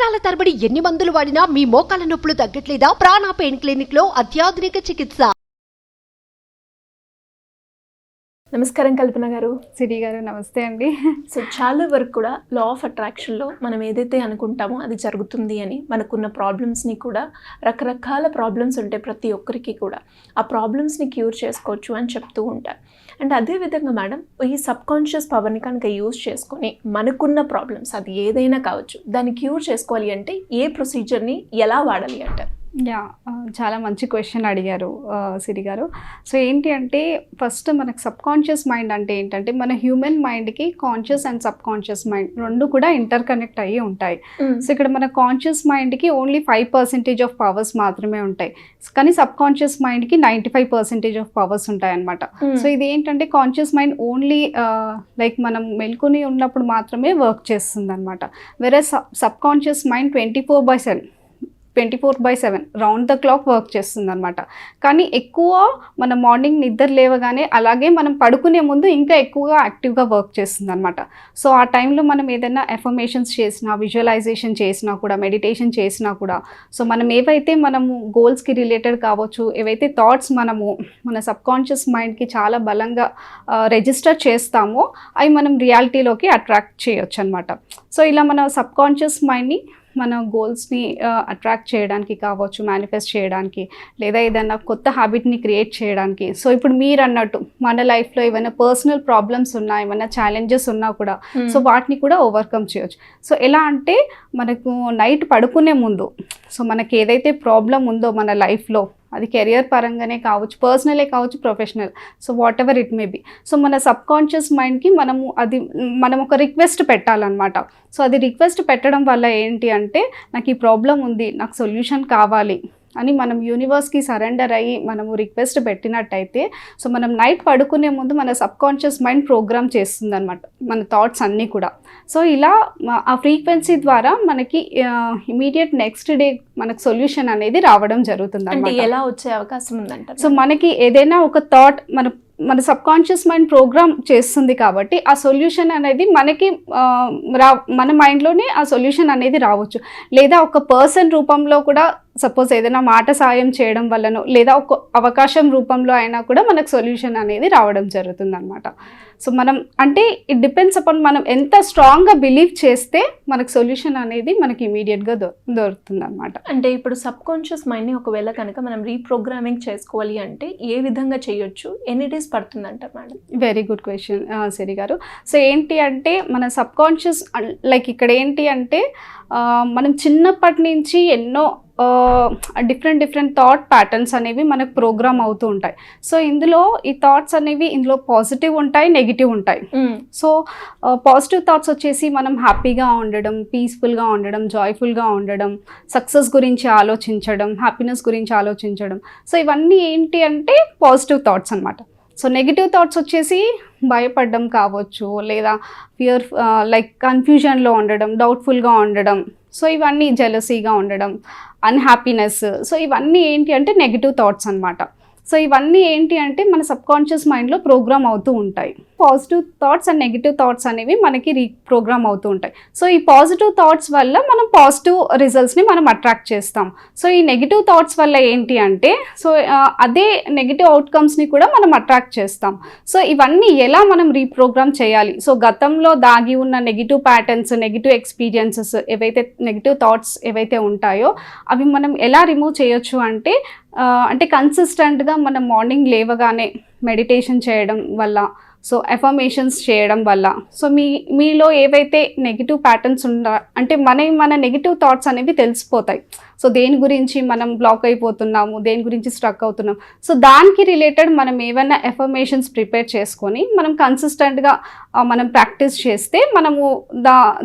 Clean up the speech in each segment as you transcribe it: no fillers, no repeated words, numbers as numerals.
సంవత్సరాల తరబడి ఎన్ని మందులు వాడినా మీ మోకాల నొప్పులు తగ్గట్లేదా? ప్రాణ పెయిన్ క్లినిక్ లో అత్యాధునిక చికిత్స. నమస్కారం కల్పన గారు. సిరి గారు నమస్తే అండి. సో చాలా వరకు కూడా లా ఆఫ్ అట్రాక్షన్లో మనం ఏదైతే అనుకుంటామో అది జరుగుతుంది అని, మనకున్న ప్రాబ్లమ్స్ని కూడా రకరకాల ప్రాబ్లమ్స్ ఉంటాయి ప్రతి ఒక్కరికి కూడా, ఆ ప్రాబ్లమ్స్ని క్యూర్ చేసుకోవచ్చు అని చెప్తూ ఉంటారు. అండ్ అదేవిధంగా మేడం, ఈ సబ్కాన్షియస్ పవర్ని కనుక యూజ్ చేసుకొని మనకున్న ప్రాబ్లమ్స్ అది ఏదైనా కావచ్చు దాన్ని క్యూర్ చేసుకోవాలి అంటే ఏ ప్రొసీజర్ని ఎలా వాడాలి అంటారు? చాలా మంచి క్వశ్చన్ అడిగారు సిరి గారు. సో ఏంటి అంటే ఫస్ట్ మనకు సబ్కాన్షియస్ మైండ్ అంటే ఏంటంటే మన హ్యూమన్ మైండ్కి conscious and sub conscious mind రెండు కూడా ఇంటర్ కనెక్ట్ అయ్యి ఉంటాయి. సో ఇక్కడ మన కాన్షియస్ మైండ్కి ఓన్లీ 5% ఆఫ్ పవర్స్ మాత్రమే ఉంటాయి, కానీ సబ్ కాన్షియస్ మైండ్కి 95% ఆఫ్ పవర్స్ ఉంటాయి అన్నమాట. సో ఇది ఏంటంటే కాన్షియస్ మైండ్ ఓన్లీ లైక్ మనం మెల్కుని ఉన్నప్పుడు మాత్రమే వర్క్ చేస్తుంది అనమాట. వేరే sub conscious mind 24/7 round the clock work చేస్తుంది అనమాట. కానీ ఎక్కువ మన మార్నింగ్ నిద్ర లేవగానే అలాగే మనం పడుకునే ముందు ఇంకా ఎక్కువగా యాక్టివ్గా వర్క్ చేస్తుంది అనమాట. సో ఆ టైంలో మనం ఏదైనా ఎఫర్మేషన్స్ చేసినా, విజువలైజేషన్ చేసినా కూడా, మెడిటేషన్ చేసినా కూడా, సో మనం ఏవైతే మనము గోల్స్కి రిలేటెడ్ కావచ్చు, ఏవైతే థాట్స్ మనము మన సబ్కాన్షియస్ మైండ్కి చాలా బలంగా రిజిస్టర్ చేస్తామో అవి మనం రియాలిటీలోకి అట్రాక్ట్ చేయొచ్చు అనమాట. సో ఇలా మన సబ్కాన్షియస్ మైండ్ని మన గోల్స్ని అట్రాక్ట్ చేయడానికి కావచ్చు, మేనిఫెస్ట్ చేయడానికి, లేదా ఏదైనా కొత్త హ్యాబిట్ని క్రియేట్ చేయడానికి. సో ఇప్పుడు మీరు అన్నట్టు మన లైఫ్లో ఏమైనా పర్సనల్ ప్రాబ్లమ్స్ ఉన్నా, ఏమైనా ఛాలెంజెస్ ఉన్నా కూడా సో వాటిని కూడా ఓవర్కమ్ చేయొచ్చు. సో ఎలా అంటే మనకు నైట్ పడుకునే ముందు సో మనకి ఏదైతే ప్రాబ్లం ఉందో మన లైఫ్లో, అది కెరియర్ పరంగానే కావచ్చు, పర్సనలే కావచ్చు, professional, so what ever it may be, so మన సబ్కాన్షియస్ మైండ్కి మనం ఒక రిక్వెస్ట్ పెట్టాలన్నమాట. సో అది రిక్వెస్ట్ పెట్టడం వల్ల ఏంటి అంటే నాకు ఈ ప్రాబ్లం ఉంది, నాకు సొల్యూషన్ కావాలి అని మనం యూనివర్స్కి సరెండర్ అయ్యి మనము రిక్వెస్ట్ పెట్టినట్టయితే సో మనం నైట్ పడుకునే ముందు మన సబ్కాన్షియస్ మైండ్ ప్రోగ్రామ్ చేస్తుంది అనమాట మన థాట్స్ అన్నీ కూడా. సో ఇలా ఆ ఫ్రీక్వెన్సీ ద్వారా మనకి ఇమీడియట్ నెక్స్ట్ డే మనకు సొల్యూషన్ అనేది రావడం జరుగుతుంది అన్నమాట. ఎలా వచ్చే అవకాశం ఉందంట? సో మనకి ఏదైనా ఒక థాట్ మన సబ్కాన్షియస్ మైండ్ ప్రోగ్రామ్ చేస్తుంది కాబట్టి ఆ సొల్యూషన్ అనేది మనకి మన మైండ్లోనే ఆ సొల్యూషన్ అనేది రావచ్చు. లేదా ఒక పర్సన్ రూపంలో కూడా, సపోజ్ ఏదైనా మాట సాయం చేయడం వల్లనో, లేదా ఒక అవకాశం రూపంలో అయినా కూడా మనకు సొల్యూషన్ అనేది రావడం జరుగుతుంది అనమాట. సో మనం అంటే ఇట్ డిపెండ్స్ అపాన్ మనం ఎంత స్ట్రాంగ్గా బిలీవ్ చేస్తే మనకు సొల్యూషన్ అనేది మనకి ఇమీడియట్గా దొరుకుతుంది అనమాట. అంటే ఇప్పుడు సబ్కాన్షియస్ మైండ్ని ఒకవేళ కనుక మనం రీప్రోగ్రామింగ్ చేసుకోవాలి అంటే ఏ విధంగా చేయొచ్చు, ఎన్ని డేస్ పడుతుంది అంటారు మేడం? వెరీ గుడ్ క్వశ్చన్ సిరి గారు. సో ఏంటి అంటే మన సబ్కాన్షియస్ లైక్ ఇక్కడ ఏంటి అంటే మనం చిన్నప్పటి నుంచి ఎన్నో డిఫరెంట్ థాట్ ప్యాటర్న్స్ అనేవి మనకు ప్రోగ్రామ్ అవుతూ ఉంటాయి. సో ఇందులో ఈ థాట్స్ అనేవి ఇందులో పాజిటివ్ ఉంటాయి, నెగిటివ్ ఉంటాయి. సో పాజిటివ్ థాట్స్ వచ్చేసి మనం హ్యాపీగా ఉండడం, పీస్ఫుల్గా ఉండడం, జాయ్ఫుల్గా ఉండడం, సక్సెస్ గురించి ఆలోచించడం, హ్యాపీనెస్ గురించి ఆలోచించడం. సో ఇవన్నీ ఏంటి అంటే పాజిటివ్ థాట్స్ అనమాట. సో నెగిటివ్ థాట్స్ వచ్చేసి భయపడడం కావచ్చు, లేదా ఫియర్ లైక్ కన్ఫ్యూజన్లో ఉండడం, డౌట్ఫుల్గా ఉండడం, సో ఇవన్నీ జెలసీగా ఉండడం, అన్హ్యాపీనెస్. సో ఇవన్నీ ఏంటి అంటే నెగిటివ్ థాట్స్ అనమాట. సో ఇవన్నీ ఏంటి అంటే మన సబ్కాన్షియస్ మైండ్లో ప్రోగ్రామ్ అవుతూ ఉంటాయి. Positive thoughts and negative thoughts అనేవి మనకి రీప్రోగ్రామ్ అవుతూ ఉంటాయి. సో ఈ పాజిటివ్ థాట్స్ వల్ల మనం పాజిటివ్ రిజల్ట్స్ని మనం అట్రాక్ట్ చేస్తాం. సో ఈ నెగిటివ్ థాట్స్ వల్ల ఏంటి అంటే సో అదే నెగిటివ్ అవుట్కమ్స్ని కూడా మనం అట్రాక్ట్ చేస్తాం. సో ఇవన్నీ ఎలా మనం రీప్రోగ్రామ్ చేయాలి? సో గతంలో దాగి ఉన్న నెగిటివ్ ప్యాటర్న్స్, నెగిటివ్ ఎక్స్పీరియన్సెస్, ఏవైతే నెగిటివ్ థాట్స్ ఏవైతే ఉంటాయో అవి మనం ఎలా రిమూవ్ చేయొచ్చు అంటే కన్సిస్టెంట్గా మనం మార్నింగ్ లేవగానే మెడిటేషన్ చేయడం వల్ల, సో ఎఫర్మేషన్స్ చేయడం వల్ల, సో మీలో ఏవైతే నెగిటివ్ ప్యాటర్న్స్ అంటే మన నెగిటివ్ థాట్స్ అనేవి తెలిసిపోతాయి. సో దేని గురించి మనం బ్లాక్ అయిపోతున్నాము, దేని గురించి స్ట్రక్ అవుతున్నాం, సో దానికి రిలేటెడ్ మనం ఏమైనా ఎఫర్మేషన్స్ ప్రిపేర్ చేసుకొని మనం కన్సిస్టెంట్గా మనం ప్రాక్టీస్ చేస్తే మనము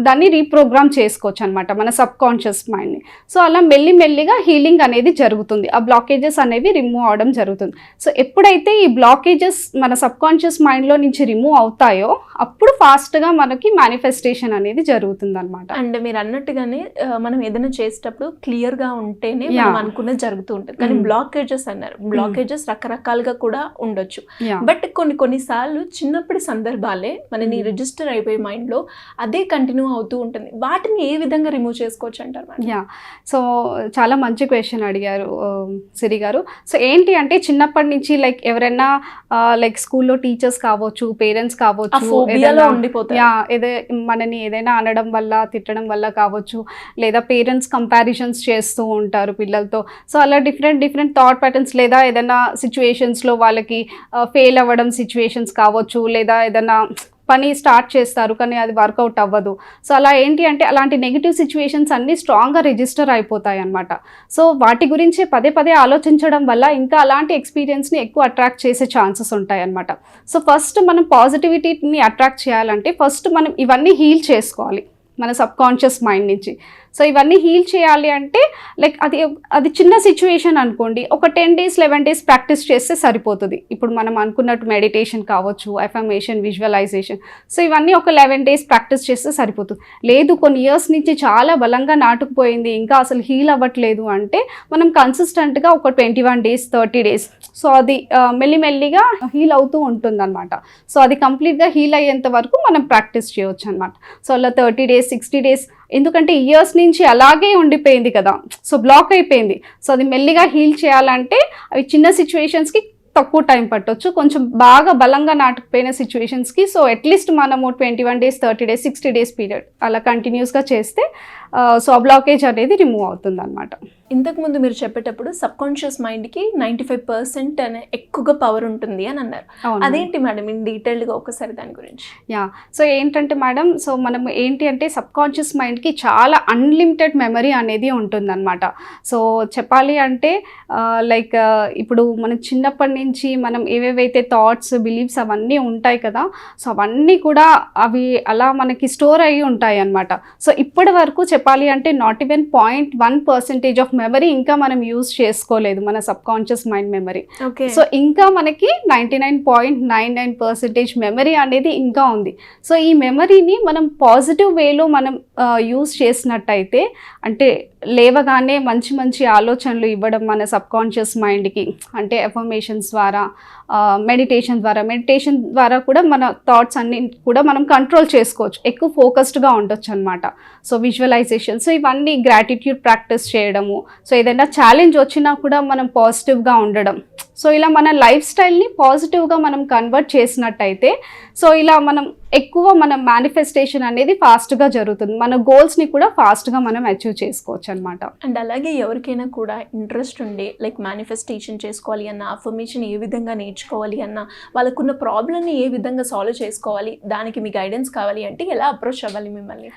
దాన్ని రీప్రోగ్రామ్ చేసుకోవచ్చు అనమాట మన సబ్కాన్షియస్ మైండ్ని. సో అలా మెల్లిమెల్లిగా హీలింగ్ అనేది జరుగుతుంది, ఆ బ్లాకేజెస్ అనేవి రిమూవ్ అవడం జరుగుతుంది. సో ఎప్పుడైతే ఈ బ్లాకేజెస్ మన సబ్కాన్షియస్ మైండ్లో నుంచి రిమూవ్ అవుతాయో అప్పుడు ఫాస్ట్గా మనకి మేనిఫెస్టేషన్ అనేది జరుగుతుంది అనమాట. అండ్ మీరు అన్నట్టుగానే మనం ఏదైనా చేసేటప్పుడు క్లియర్గా గా ఉంటేనే మనం అనుకున్నది జరుగుతూ ఉంటుంది. కానీ బ్లాకేజెస్ అన్నారు, బ్లాకేజెస్ రకరకాలుగా కూడా ఉండొచ్చు. బట్ కొన్నిసార్లు చిన్నప్పటి సందర్భాలే మనని రిజిస్టర్ అయిపోయి మైండ్ లో అదే కంటిన్యూ అవుతూ ఉంటుంది. వాటిని ఏ విధంగా రిమూవ్ చేసుకోవచ్చు అంటారు? సో చాలా మంచి క్వశ్చన్ అడిగారు సిరి గారు. సో ఏంటి అంటే చిన్నప్పటి నుంచి లైక్ ఎవరైనా లైక్ స్కూల్లో టీచర్స్ కావచ్చు, పేరెంట్స్ కావచ్చు, మనని ఏదైనా అనడం వల్ల, తిట్టడం వల్ల కావచ్చు, లేదా పేరెంట్స్ కంపారిజన్స్ చేస్తూ ఉంటారు పిల్లలతో. సో అలా డిఫరెంట్ థాట్ ప్యాటర్న్స్, లేదా ఏదైనా సిచ్యువేషన్స్లో వాళ్ళకి ఫెయిల్ అవ్వడం సిచ్యువేషన్స్ కావచ్చు, లేదా ఏదైనా పని స్టార్ట్ చేస్తారు కానీ అది వర్కౌట్ అవ్వదు. సో అలా ఏంటి అంటే అలాంటి నెగిటివ్ సిచ్యువేషన్స్ అన్నీ స్ట్రాంగ్గా రిజిస్టర్ అయిపోతాయి అన్నమాట. సో వాటి గురించి పదే ఆలోచించడం వల్ల ఇంకా అలాంటి ఎక్స్పీరియన్స్ని ఎక్కువ అట్రాక్ట్ చేసే ఛాన్సెస్ ఉంటాయి అన్నమాట. సో ఫస్ట్ మనం పాజిటివిటీని అట్రాక్ట్ చేయాలంటే ఫస్ట్ మనం ఇవన్నీ హీల్ చేసుకోవాలి మన సబ్కాన్షియస్ మైండ్ నుంచి. సో ఇవన్నీ హీల్ చేయాలి అంటే లైక్ అది చిన్న సిచ్యువేషన్ అనుకోండి, ఒక 10 days 11 days ప్రాక్టీస్ చేస్తే సరిపోతుంది. ఇప్పుడు మనం అనుకున్నట్టు మెడిటేషన్ కావచ్చు, ఎఫర్మేషన్, విజువలైజేషన్, సో ఇవన్నీ ఒక 11 days ప్రాక్టీస్ చేస్తే సరిపోతుంది. లేదు కొన్ని ఇయర్స్ నుంచి చాలా బలంగా నాటుకుపోయింది, ఇంకా అసలు హీల్ అవ్వట్లేదు అంటే మనం కన్సిస్టెంట్గా ఒక 21 days 30 days సో అది మెల్లిమెల్లిగా హీల్ అవుతూ ఉంటుంది అనమాట. సో అది కంప్లీట్గా హీల్ అయ్యేంత వరకు మనం ప్రాక్టీస్ చేయవచ్చు అనమాట. సో అలా 30 days 60 days, ఎందుకంటే ఇయర్స్ నుంచి అలాగే ఉండిపోయింది కదా, సో బ్లాక్ అయిపోయింది. సో అది మెల్లిగా హీల్ చేయాలంటే అవి చిన్న సిచ్యువేషన్స్కి తక్కువ టైం పట్టవచ్చు, కొంచెం బాగా బలంగా నాటుకుపోయిన సిచ్యువేషన్స్కి సో అట్లీస్ట్ మనము 21 days 30 days 60 days పీరియడ్ అలా కంటిన్యూస్గా చేస్తే సో ఆ బ్లాకేజ్ అనేది రిమూవ్ అవుతుంది అనమాట. ఇంతకుముందు మీరు చెప్పేటప్పుడు సబ్కాన్షియస్ మైండ్కి 95% అనే ఎక్కువగా పవర్ ఉంటుంది అని అన్నారు. అదేంటి మేడం ఇన్ డీటెయిల్డ్గా ఒకసారి దాని గురించి? సో ఏంటంటే మేడం, సో మనం ఏంటి అంటే సబ్కాన్షియస్ మైండ్కి చాలా అన్లిమిటెడ్ మెమరీ అనేది ఉంటుందన్నమాట. సో చెప్పాలి అంటే లైక్ ఇప్పుడు మనం చిన్నప్పటి నుంచి మనం ఏవేవైతే థాట్స్, బిలీఫ్స్ అవన్నీ ఉంటాయి కదా, సో అవన్నీ కూడా అవి అలా మనకి స్టోర్ అయ్యి ఉంటాయి అన్నమాట. సో ఇప్పటి వరకు చెప్పాలి అంటే నాట్ ఈవెన్ 0.1% ఆఫ్ మెమరీ ఇంకా మనం యూజ్ చేసుకోలేదు మన సబ్కాన్షియస్ మైండ్ మెమరీ. సో ఇంకా మనకి 99.99% మెమరీ అనేది ఇంకా ఉంది. సో ఈ మెమరీని మనం పాజిటివ్ వేలో మనం యూజ్ చేసినట్టయితే, అంటే లేవగానే మంచి మంచి ఆలోచనలు ఇవ్వడం మన సబ్కాన్షియస్ మైండ్కి, అంటే ఎఫర్మేషన్స్ ద్వారా, మెడిటేషన్ ద్వారా కూడా మన థాట్స్ అన్ని కూడా మనం కంట్రోల్ చేసుకోవచ్చు, ఎక్కువ ఫోకస్డ్గా ఉండొచ్చు అనమాట. సో విజువలైజేషన్, సో ఇవన్నీ గ్రాటిట్యూడ్ ప్రాక్టీస్ చేయడము, సో ఏదైనా ఛాలెంజ్ వచ్చినా కూడా మనం పాజిటివ్గా ఉండడం, సో ఇలా మన లైఫ్ స్టైల్ని పాజిటివ్గా మనం కన్వర్ట్ చేసినట్టయితే సో ఇలా మనం ఎక్కువ మన మేనిఫెస్టేషన్ అనేది ఫాస్ట్గా జరుగుతుంది, మన గోల్స్ని కూడా ఫాస్ట్గా మనం అచీవ్ చేసుకోవచ్చు అనమాట. అండ్ అలాగే ఎవరికైనా కూడా ఇంట్రెస్ట్ ఉండి లైక్ మేనిఫెస్టేషన్ చేసుకోవాలి అన్న, అఫర్మేషన్ ఏ విధంగా నేర్చుకోవాలి అన్న, వాళ్ళకున్న ప్రాబ్లమ్ని ఏ విధంగా సాల్వ్ చేసుకోవాలి, దానికి మీ గైడెన్స్ కావాలి అంటే ఎలా అప్రోచ్ అవ్వాలి మిమ్మల్ని?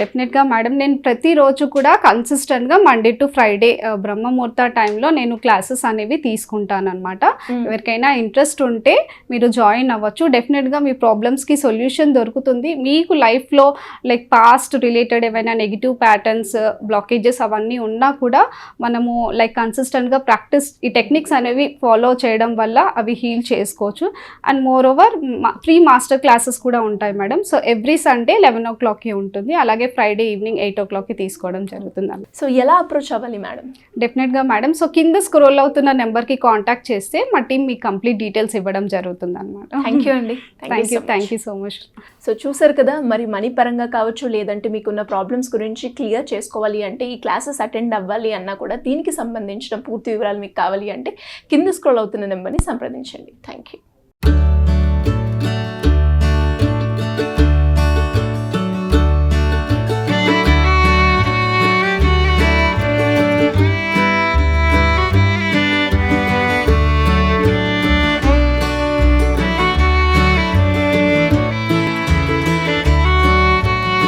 డెఫినెట్గా మేడం, నేను ప్రతిరోజు కూడా కన్సిస్టెంట్గా మండే టు ఫ్రైడే బ్రహ్మముహూర్త టైంలో నేను క్లాసెస్ అనేవి తీసుకుంటాను అనమాట. ఎవరికైనా ఇంట్రెస్ట్ ఉంటే మీరు జాయిన్ అవ్వచ్చు. డెఫినెట్గా మీ ప్రాబ్లమ్స్కి సొల్యూషన్ దొరుకుతుంది. మీకు లైఫ్లో లైక్ పాస్ట్ రిలేటెడ్ ఏమైనా నెగిటివ్ ప్యాటర్న్స్, బ్లాకేజెస్ అవన్నీ ఉన్నా కూడా మనము లైక్ కన్సిస్టెంట్గా ప్రాక్టీస్, ఈ టెక్నిక్స్ అనేవి ఫాలో చేయడం వల్ల అవి హీల్ చేసుకోవచ్చు. And more over free master classes కూడా ఉంటాయి మేడం. సో ఎవ్రీ సండే 11 o'clockకి ఉంటుంది, అలాగే ఫ్రైడే ఈవినింగ్ 8 o'clockకి తీసుకోవడం జరుగుతుంది. సో ఎలా అప్రోచ్ అవ్వాలి మేడం? డెఫినెట్గా మేడం, సో కింద స్క్రోల్ అవుతున్న నెంబర్కి కాంటాక్ట్ చేస్తే మా టీం మీకు కంప్లీట్ డీటెయిల్స్ ఇవ్వడం జరుగుతుంది అనమాట. థ్యాంక్ యూ అండి. Thank you so much. So చూసారు కదా, మరి మనీ పరంగా కావచ్చు, లేదంటే మీకున్న ప్రాబ్లమ్స్ గురించి క్లియర్ చేసుకోవాలి అంటే, ఈ క్లాసెస్ అటెండ్ అవ్వాలి అన్నా కూడా, దీనికి సంబంధించిన పూర్తి వివరాలు మీకు కావాలి అంటే కింద స్క్రోల్ అవుతున్న నెంబర్ని సంప్రదించండి. Thank you.